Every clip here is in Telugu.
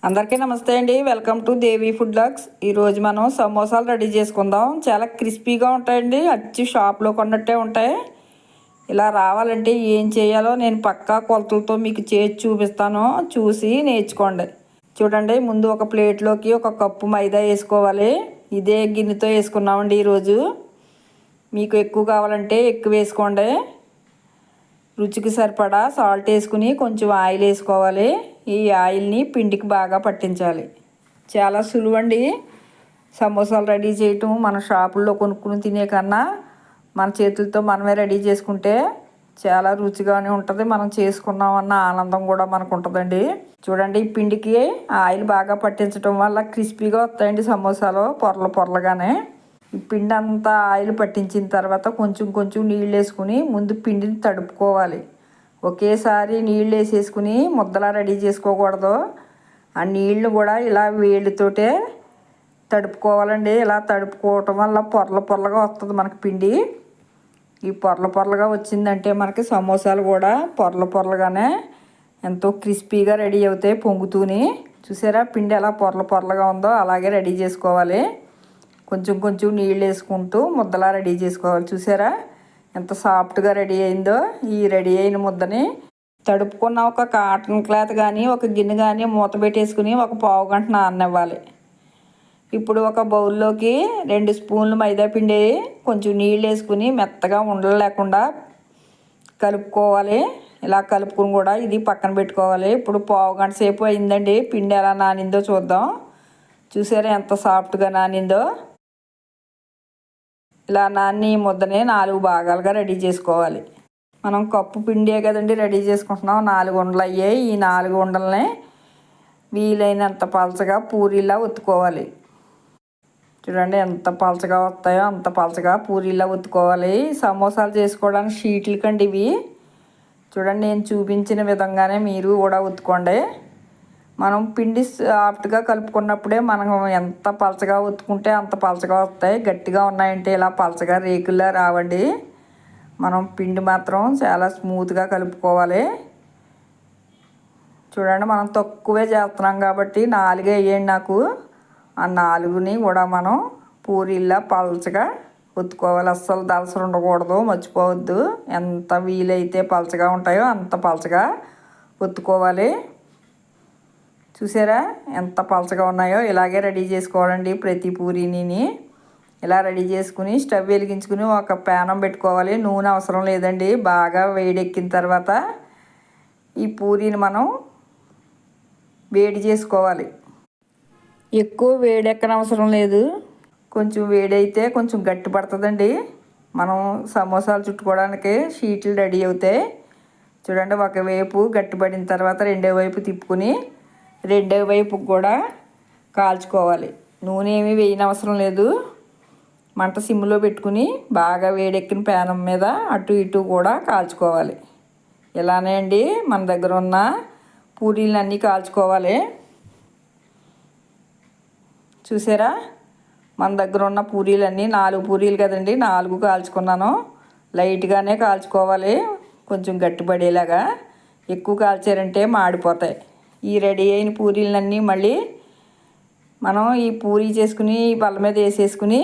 అందరికీ నమస్తే అండి. Welcome to Devi food blogs. ఈరోజు మనం సమోసాలు రెడీ చేసుకుందాం. చాలా క్రిస్పీగా ఉంటాయండి, అచ్చి షాప్లో కొన్నట్టే ఉంటాయి. ఇలా రావాలంటే ఏం చేయాలో నేను పక్కా కొలతలతో మీకు చేసి చూపిస్తాను, చూసి నేర్చుకోండి. చూడండి, ముందు ఒక ప్లేట్లోకి ఒక కప్పు మైదా వేసుకోవాలి. ఇదే గిన్నెతో వేసుకున్నామండి ఈరోజు. మీకు ఎక్కువ కావాలంటే ఎక్కువ వేసుకోండి. రుచికి సరిపడా సాల్ట్ వేసుకుని కొంచెం ఆయిల్ వేసుకోవాలి. ఈ ఆయిల్ని పిండికి బాగా పట్టించాలి. చాలా సులువండి సమోసాలు రెడీ చేయటం. మన షాపుల్లో కొనుక్కుని తినే కన్నా మన చేతులతో మనమే రెడీ చేసుకుంటే చాలా రుచిగానే ఉంటుంది. మనం చేసుకున్నామన్న ఆనందం కూడా మనకు ఉంటుందండి. చూడండి, ఈ పిండికి ఆయిల్ బాగా పట్టించడం వల్ల క్రిస్పీగా వస్తాయండి సమోసాలు, పొరలుగానే. ఈ పిండి అంతా ఆయిల్ పట్టించిన తర్వాత కొంచెం కొంచెం నీళ్ళు వేసుకుని ముందు పిండిని తడుపుకోవాలి. ఒకేసారి నీళ్ళు వేసేసుకుని ముద్దలా రెడీ చేసుకోకూడదు. ఆ నీళ్లు కూడా ఇలా వేళ్ళతోటే తడుపుకోవాలండి. ఇలా తడుపుకోవటం వల్ల పొరలుగా వస్తుంది మనకి పిండి. ఈ పొరలుగా వచ్చిందంటే మనకి సమోసాలు కూడా పొరలుగానే ఎంతో క్రిస్పీగా రెడీ అవుతాయి పొంగుతూని. చూసారా పిండి ఎలా పొరలుగా ఉందో అలాగే రెడీ చేసుకోవాలి. కొంచెం కొంచెం నీళ్ళు వేసుకుంటూ ముద్దలా రెడీ చేసుకోవాలి. చూసారా ఎంత సాఫ్ట్గా రెడీ అయిందో. ఈ రెడీ అయిన ముద్దని తడుపుకున్న ఒక కాటన్ క్లాత్ కానీ ఒక గిన్నె కానీ మూత పెట్టేసుకుని ఒక పావు గంట నాననివ్వాలి. ఇప్పుడు ఒక బౌల్లోకి 2 స్పూన్లు మైదా పిండి కొంచెం నీళ్ళు వేసుకుని మెత్తగా ఉండలు లేకుండా కలుపుకోవాలి. ఇలా కలుపుకుని కూడా ఇది పక్కన పెట్టుకోవాలి. ఇప్పుడు పావు గంట సేపు అయిందండి. పిండి ఎలా నానిందో చూద్దాం. చూసారా ఎంత సాఫ్ట్గా నానిందో. ఇలా నాని ముద్దని 4 భాగాలుగా రెడీ చేసుకోవాలి. మనం కప్పు పిండే కదండి రెడీ చేసుకుంటున్నాం. 4 ఉండలు అయ్యాయి. ఈ 4 ఉండలని వీలైనంత పలచగా పూరీలా ఒత్తుకోవాలి. చూడండి ఎంత పలచగా వస్తాయో అంత పలచగా పూరీలా ఒత్తుకోవాలి. సమోసాలు చేసుకోవడానికి షీట్లు కండి ఇవి. చూడండి, నేను చూపించిన విధంగానే మీరు కూడా ఒత్తుకోండి. మనం పిండి సాఫ్ట్గా కలుపుకున్నప్పుడే మనం ఎంత పలచగా ఒత్తుకుంటే అంత పలచగా వస్తాయి. గట్టిగా ఉన్నాయంటే ఇలా పలచగా రేకుల్లా రావండి. మనం పిండి మాత్రం చాలా స్మూత్గా కలుపుకోవాలి. చూడండి, మనం తక్కువే చేస్తున్నాం కాబట్టి 4 వేయండి నాకు. ఆ 4ని కూడా మనం పూరీల్లా పలచగా ఒత్తుకోవాలి. అస్సలు దలసలు ఉండకూడదు, మర్చిపోవద్దు. ఎంత వీలైతే పలచగా ఉంటాయో అంత పలచగా ఒత్తుకోవాలి. చూసారా ఎంత పలచగా ఉన్నాయో. ఇలాగే రెడీ చేసుకోవాలండి ప్రతి పూరీని. ఇలా రెడీ చేసుకుని స్టవ్ వెలిగించుకుని ఒక ప్యానం పెట్టుకోవాలి. నూనె అవసరం లేదండి. బాగా వేడెక్కిన తర్వాత ఈ పూరీని మనం వేడి చేసుకోవాలి. ఎక్కువ వేడెక్కనవసరం లేదు. కొంచెం వేడైతే కొంచెం గట్టి పడుతుందండి. మనం సమోసాలు చుట్టుకోవడానికి షీట్లు రెడీ అవుతాయి. చూడండి, ఒకవైపు గట్టిపడిన తర్వాత రెండో వైపు తిప్పుకుని రెండో వైపు కూడా కాల్చుకోవాలి. నూనె ఏమీ వేయనవసరం లేదు. మంట సిమ్లో పెట్టుకుని బాగా వేడెక్కిన ప్యానం మీద అటు ఇటు కూడా కాల్చుకోవాలి. ఇలానే అండి మన దగ్గర ఉన్న పూరీలన్నీ కాల్చుకోవాలి. చూసారా మన దగ్గర ఉన్న పూరీలన్నీ 4 పూరీలు కదండి, 4 కాల్చుకున్నాను. లైట్గానే కాల్చుకోవాలి, కొంచెం గట్టిపడేలాగా. ఎక్కువ కాల్చారంటే మాడిపోతాయి. ఈ రెడీ అయిన పూరీలన్నీ మళ్ళీ మనం ఈ పూరీ చేసుకుని బల్ల మీద వేసేసుకుని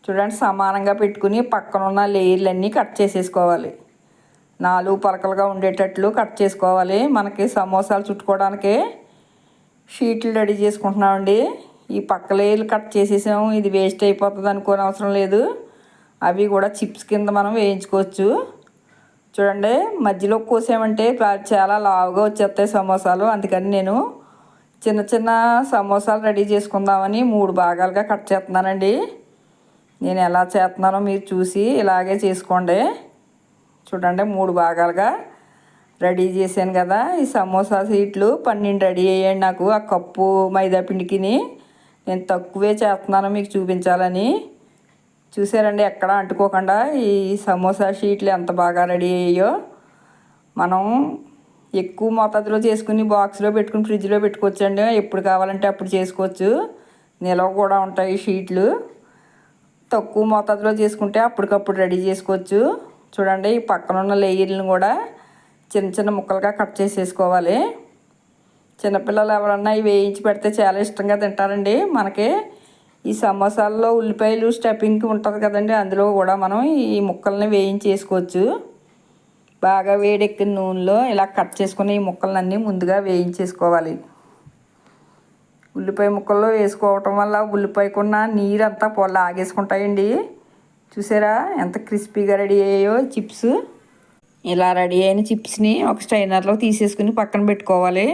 చూడండి సమానంగా పెట్టుకుని పక్కన ఉన్న లేయర్లన్నీ కట్ చేసేసుకోవాలి. 4 పలకలుగా ఉండేటట్లు కట్ చేసుకోవాలి. మనకి సమోసాలు చుట్టుకోవడానికి షీట్లు రెడీ చేసుకుంటున్నామండి. ఈ పక్క లేయర్లు కట్ చేసేసాము. ఇది వేస్ట్ అయిపోతుంది అనుకోని అవసరం లేదు. అవి కూడా చిప్స్ కింద మనం వేయించుకోవచ్చు. చూడండి, మధ్యలో కోసామంటే చాలా లావుగా వచ్చేస్తాయి సమోసాలు. అందుకని నేను చిన్న చిన్న సమోసాలు రెడీ చేసుకుందామని 3 భాగాలుగా కట్ చేస్తున్నానండి. నేను ఎలా చేస్తున్నానో మీరు చూసి ఇలాగే చేసుకోండి. చూడండి, 3 భాగాలుగా రెడీ చేశాను కదా. ఈ సమోసా షీట్లు 12 రెడీ అయ్యాయి నాకు. ఆ కప్పు మైదా పిండికి నేను తక్కువే చేస్తున్నాను మీకు చూపించాలని. చూసారండి, ఎక్కడ అంటుకోకుండా ఈ సమోసా షీట్లు ఎంత బాగా రెడీ అయ్యాయో. మనం ఎక్కువ మోతాదులో చేసుకుని బాక్స్లో పెట్టుకుని ఫ్రిడ్జ్లో పెట్టుకోవచ్చండి. ఎప్పుడు కావాలంటే అప్పుడు చేసుకోవచ్చు. నిలవ కూడా ఉంటాయి షీట్లు. తక్కువ మోతాదులో చేసుకుంటే అప్పటికప్పుడు రెడీ చేసుకోవచ్చు. చూడండి, ఈ పక్కన ఉన్న లేయర్లను కూడా చిన్న చిన్న ముక్కలుగా కట్ చేసేసుకోవాలి. చిన్నపిల్లలు ఎవరన్నా ఇవి వేయించి పెడితే చాలా ఇష్టంగా తింటారండి. మనకి ఈ సమోసాల్లో ఉల్లిపాయలు స్టఫింగ్ ఉంటుంది కదండి, అందులో కూడా మనం ఈ ముక్కల్ని వేయించి వేసుకోవచ్చు. బాగా వేడెక్కిన నూనెలో ఇలా కట్ చేసుకుని ఈ ముక్కలన్నీ ముందుగా వేయించేసుకోవాలి. ఉల్లిపాయ ముక్కల్లో వేసుకోవటం వల్ల ఉల్లిపాయకున్న నీరంతా పొల్ల ఆగేసుకుంటాయండి. చూసారా ఎంత క్రిస్పీగా రెడీ అయ్యాయో చిప్స్. ఇలా రెడీ అయిన చిప్స్ని ఒక స్ట్రైనర్లో తీసేసుకుని పక్కన పెట్టుకోవాలి.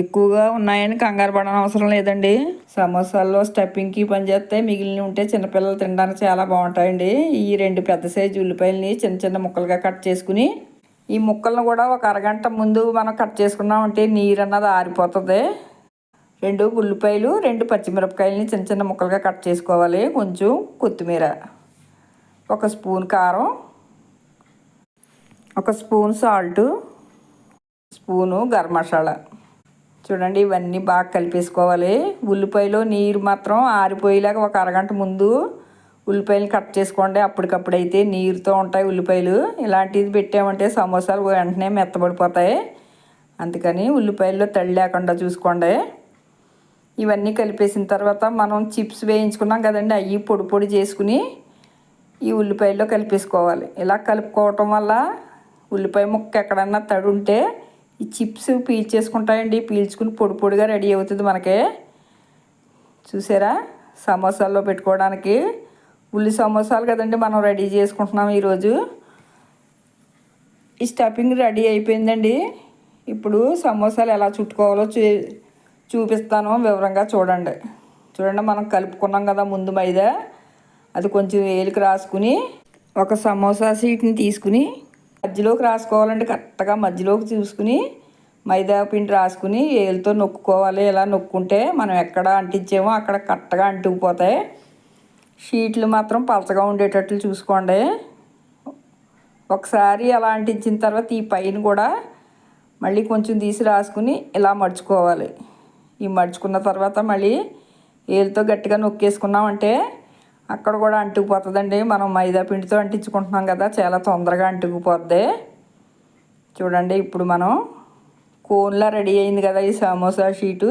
ఎక్కువగా ఉన్నాయని కంగారు పడని అవసరం లేదండి. సమోసాల్లో స్టఫింగ్కి పనిచేస్తే మిగిలిన ఉంటే చిన్నపిల్లలు తినడానికి చాలా బాగుంటాయండి. ఈ 2 పెద్ద సైజు ఉల్లిపాయలని చిన్న చిన్న ముక్కలుగా కట్ చేసుకుని ఈ ముక్కలను కూడా ఒక అరగంట ముందు మనం కట్ చేసుకున్నామంటే నీరు అన్నది ఆరిపోతుంది. 2 ఉల్లిపాయలు, 2 పచ్చిమిరపకాయలని చిన్న చిన్న ముక్కలుగా కట్ చేసుకోవాలి. కొంచెం కొత్తిమీర, 1 స్పూన్ కారం, 1 spoon salt, spoon garam masala. చూడండి ఇవన్నీ బాగా కలిపేసుకోవాలి. ఉల్లిపాయలో నీరు మాత్రం ఆరిపోయేలాగా ఒక అరగంట ముందు ఉల్లిపాయలు కట్ చేసుకోండి. అప్పటికప్పుడైతే నీరుతో ఉంటాయి ఉల్లిపాయలు. ఇలాంటిది పెట్టామంటే సమోసాలు వెంటనే మెత్తబడిపోతాయి. అందుకని ఉల్లిపాయల్లో తడి లేకుండా చూసుకోండి. ఇవన్నీ కలిపేసిన తర్వాత మనం చిప్స్ వేయించుకున్నాం కదండి, అవి పొడి పొడి చేసుకుని ఈ ఉల్లిపాయల్లో కలిపేసుకోవాలి. ఇలా కలుపుకోవటం వల్ల ఉల్లిపాయ ముక్క ఎక్కడన్నా తడి ఉంటే ఈ చిప్స్ పీల్చేసుకుంటాయండి. పీల్చుకుని పొడి పొడిగా రెడీ అవుతుంది మనకి. చూసారా, సమోసాల్లో పెట్టుకోవడానికి ఉల్లి సమోసాలు కదండి మనం రెడీ చేసుకుంటున్నాం ఈరోజు. ఈ స్టఫింగ్ రెడీ అయిపోయిందండి. ఇప్పుడు సమోసాలు ఎలా చుట్టుకోవాలో చూపిస్తాను వివరంగా. చూడండి మనం కలుపుకున్నాం కదా ముందు మైదా, అది కొంచెం వేలికి రాసుకుని ఒక సమోసా షీట్ని తీసుకుని మధ్యలోకి రాసుకోవాలండి. కరెక్ట్గా మధ్యలోకి చూసుకుని మైదా పిండి రాసుకుని వేలుతో నొక్కుకోవాలి. ఇలా నొక్కుంటే మనం ఎక్కడ అంటించామో అక్కడ కరెక్ట్గా అంటుకుపోతాయి. షీట్లు మాత్రం పలచగా ఉండేటట్లు చూసుకోండి. ఒకసారి అలా అంటించిన తర్వాత ఈ పైన కూడా మళ్ళీ కొంచెం తీసి రాసుకుని ఇలా మడుచుకోవాలి. ఈ మడుచుకున్న తర్వాత మళ్ళీ వేలుతో గట్టిగా నొక్కేసుకున్నామంటే అక్కడ కూడా అంటుకుపోతుందండి. మనం మైదా పిండితో అంటించుకుంటున్నాం కదా, చాలా తొందరగా అంటుకుపోద్ది. చూడండి ఇప్పుడు మనం కోన్లా రెడీ అయింది కదా ఈ సమోసా షీటు.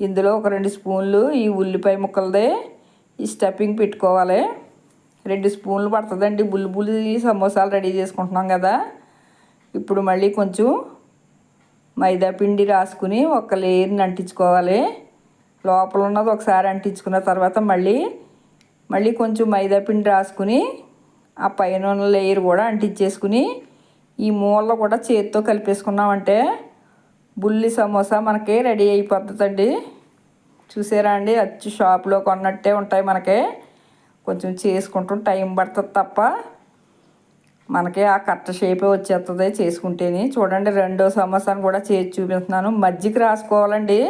ఇందులో ఒక 2 స్పూన్లు ఈ ఉల్లిపాయ ముక్కలదే ఈ స్టఫింగ్ పెట్టుకోవాలి. 2 స్పూన్లు పడుతుందండి. బుల్లి సమోసాలు రెడీ చేసుకుంటున్నాం కదా. ఇప్పుడు మళ్ళీ కొంచెం మైదా పిండి రాసుకుని ఒక లేయర్ని అంటించుకోవాలి. లోపల ఉన్నది ఒకసారి అంటించుకున్న తర్వాత మళ్ళీ కొంచెం మైదా పిండి రాసుకుని ఆ పైన ఉన్న లేయర్ కూడా అంటించేసుకుని ఈ మూలలో కూడా చేతితో కలిపేసుకున్నామంటే బుల్లి సమోసా మనకి రెడీ అయిపోతుందండి. చూసారా అండి, అచ్చు షాప్లో కొన్నట్టే ఉంటాయి మనకి. కొంచెం చేసుకుంటూ టైం పడుతుంది తప్ప మనకి ఆ కట్ట షేపే వచ్చేస్తుంది చేసుకుంటేనే. చూడండి రెండో సమోసాను కూడా చేసి చూపిస్తున్నాను. మజ్జిగ రాసుకోవాలండి.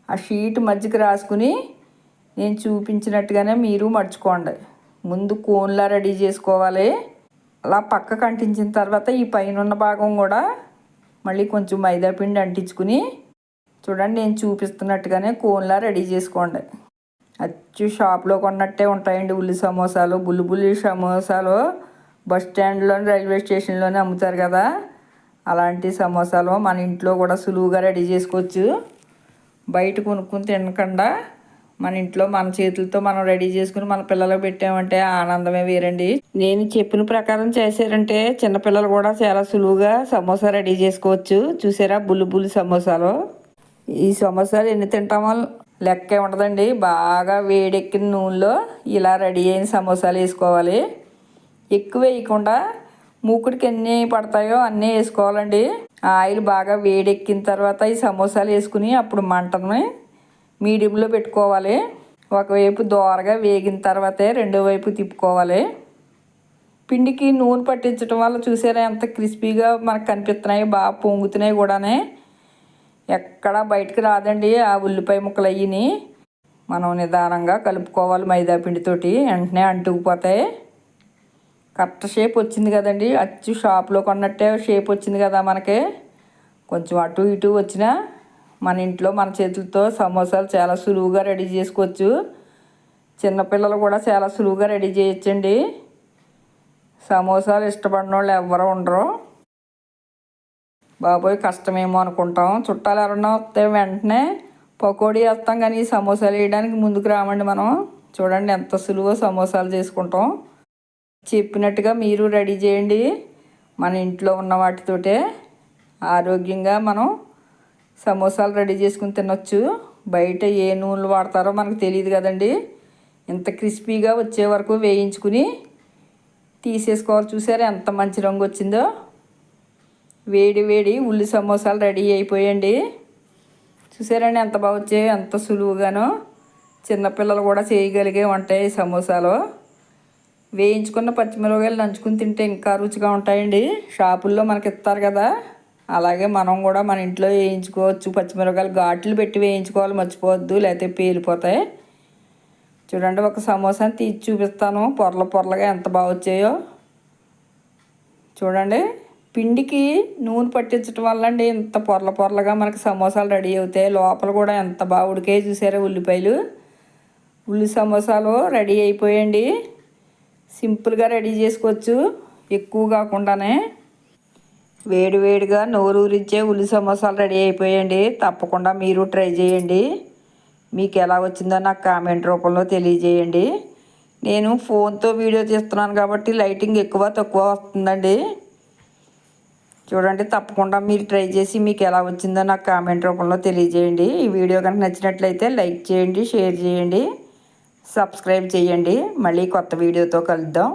ఆ షీట్ మజ్జిగ రాసుకుని నేను చూపించినట్టుగానే మీరు మడుచుకోండి. ముందు కోన్లా రెడీ చేసుకోవాలి. అలా పక్కకు అంటించిన తర్వాత ఈ పైన ఉన్న భాగం కూడా మళ్ళీ కొంచెం మైదా పిండి అంటించుకుని చూడండి నేను చూపిస్తున్నట్టుగానే కోన్లా రెడీ చేసుకోండి. అచ్చు షాప్లో కొన్నట్టే ఉంటాయండి ఉల్లి సమోసాలు. బుల్లి సమోసాలు బస్ స్టాండ్లోని రైల్వే స్టేషన్లోనే అమ్ముతారు కదా, అలాంటి సమోసాలు మన ఇంట్లో కూడా సులువుగా రెడీ చేసుకోవచ్చు. బయట కొనుక్కుని తినకుండా మన ఇంట్లో మన చేతులతో మనం రెడీ చేసుకుని మన పిల్లలకు పెట్టామంటే ఆనందమే వేరండి. నేను చెప్పిన ప్రకారం చేశారంటే చిన్నపిల్లలు కూడా చాలా సులువుగా సమోసా రెడీ చేసుకోవచ్చు. చూసారా బుల్లి సమోసాలు. ఈ సమోసాలు ఎన్ని తింటామో లెక్కే ఉండదండి. బాగా వేడెక్కిన నూనెలో ఇలా రెడీ అయిన సమోసాలు వేసుకోవాలి. ఎక్కువ వేయకుండా మూకుడికి ఎన్ని పడతాయో అన్నీ వేసుకోవాలండి. ఆయిల్ బాగా వేడెక్కిన తర్వాత ఈ సమోసాలు వేసుకుని అప్పుడు మంటని మీడియంలో పెట్టుకోవాలి. ఒకవైపు దోరగా వేగిన తర్వాతే రెండో వైపు తిప్పుకోవాలి. పిండికి నూనె పట్టించడం వల్ల చూసారా ఎంత క్రిస్పీగా మనకు కనిపిస్తున్నాయి, బాగా పొంగుతున్నాయి కూడానే. ఎక్కడ బయటకు రాదండి ఆ ఉల్లిపాయ ముక్కలు అయ్యిని. మనం నిదానంగా కలుపుకోవాలి మైదా పిండితోటి, వెంటనే అంటుకుపోతాయి. కరెక్ట్ షేప్ వచ్చింది కదండి, అచ్చు షాప్లో కొన్నట్టే షేప్ వచ్చింది కదా మనకి. కొంచెం అటు ఇటు వచ్చినా మన ఇంట్లో మన చేతులతో సమోసాలు చాలా సులువుగా రెడీ చేసుకోవచ్చు. చిన్నపిల్లలు కూడా చాలా సులువుగా రెడీ చేయొచ్చండి. సమోసాలు ఇష్టపడిన వాళ్ళు ఎవరు ఉండరు. బాబోయ్ కష్టమేమో అనుకుంటాం. చుట్టాలు ఎవరన్నా వస్తే వెంటనే పకోడీ వేస్తాం, కానీ సమోసాలు వేయడానికి ముందుకు రామండి మనం. చూడండి ఎంత సులువో సమోసాలు చేసుకుంటాం. చెప్పినట్టుగా మీరు రెడీ చేయండి. మన ఇంట్లో ఉన్న వాటితోటే ఆరోగ్యంగా మనం సమోసాలు రెడీ చేసుకుని తినొచ్చు. బయట ఏ నూనెలు వాడతారో మనకు తెలియదు కదండి. ఇంత క్రిస్పీగా వచ్చే వరకు వేయించుకుని తీసేసుకోవాలి. చూసారా ఎంత మంచి రంగు వచ్చిందో. వేడి వేడి ఉల్లి సమోసాలు రెడీ అయిపోయండి. చూసారండి ఎంత బాగా వచ్చాయో, ఎంత సులువుగానో. చిన్నపిల్లలు కూడా చేయగలిగే ఉంటాయి ఈ సమోసాలు. వేయించుకున్న పచ్చిమిరపకాయలు నంచుకుని తింటే ఇంకా రుచిగా ఉంటాయండి. షాపుల్లో మనకి ఇస్తారు కదా, అలాగే మనం కూడా మన ఇంట్లో వేయించుకోవచ్చు. పచ్చిమిరపకాయలు ఘాట్లు పెట్టి వేయించుకోవాలి, మర్చిపోవద్దు, లేకపోతే పేలిపోతాయి. చూడండి ఒక సమోసాని తీసి చూపిస్తాను. పొరల పొరలుగా ఎంత బాగా వచ్చాయో చూడండి. పిండికి నూనె పట్టించడం వల్ల అండి ఇంత పొరల పొరలుగా మనకి సమోసాలు రెడీ అవుతాయి. లోపల కూడా ఎంత బాగా ఉడికాయి చూసారా ఉల్లిపాయలు. ఉల్లి సమోసాలు రెడీ అయిపోయండి. సింపుల్గా రెడీ చేసుకోవచ్చు, ఎక్కువ కాకుండానే. వేడివేడిగా నోరూరించే ఉల్లి సమోసాలు రెడీ అయిపోయండి. తప్పకుండా మీరు ట్రై చేయండి. మీకు ఎలా వచ్చిందో నాకు కామెంట్ రూపంలో తెలియజేయండి. నేను ఫోన్తో వీడియో తీస్తున్నాను కాబట్టి లైటింగ్ ఎక్కువ తక్కువ వస్తుందండి. చూడండి తప్పకుండా మీరు ట్రై చేసి మీకు ఎలా వచ్చిందో నాకు కామెంట్ రూపంలో తెలియజేయండి. ఈ వీడియో కనుక నచ్చినట్లయితే లైక్ చేయండి, షేర్ చేయండి, సబ్స్క్రైబ్ చేయండి. మళ్ళీ కొత్త వీడియోతో కలుద్దాం.